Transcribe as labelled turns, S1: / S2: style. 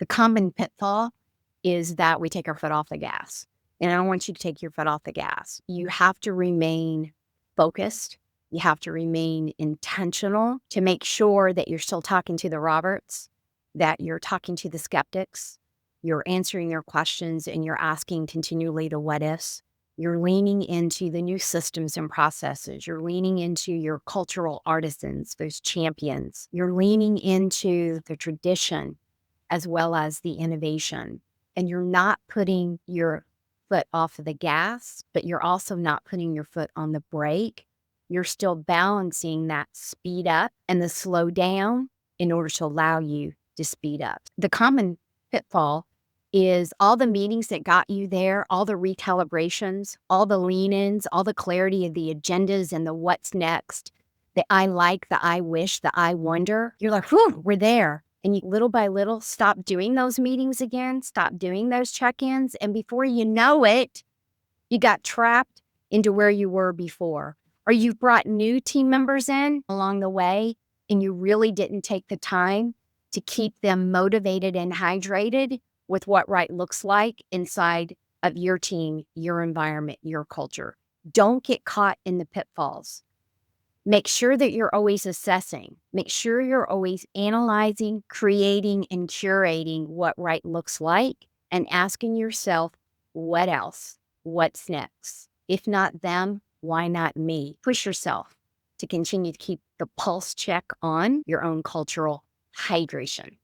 S1: The common pitfall is that we take our foot off the gas. And I don't want you to take your foot off the gas. You have to remain focused. You have to remain intentional to make sure that you're still talking to the Roberts, that you're talking to the skeptics, you're answering their questions, and you're asking continually the what ifs. You're leaning into the new systems and processes. You're leaning into your cultural artisans, those champions. You're leaning into the tradition as well as the innovation. And you're not putting your foot off of the gas, but you're also not putting your foot on the brake. You're still balancing that speed up and the slow down in order to allow you to speed up. The common pitfall is all the meetings that got you there, all the recalibrations, all the lean-ins, all the clarity of the agendas and the what's next, the I like, the I wish, the I wonder. You're like, whew, we're there. And you little by little stop doing those meetings again, stop doing those check-ins. And before you know it, you got trapped into where you were before. Or you've brought new team members in along the way, and you really didn't take the time to keep them motivated and hydrated with what right looks like inside of your team, your environment, your culture. Don't get caught in the pitfalls. Make sure that you're always assessing. Make sure you're always analyzing, creating, and curating what right looks like and asking yourself, what else? What's next? If not them, why not me? Push yourself to continue to keep the pulse check on your own cultural hydration.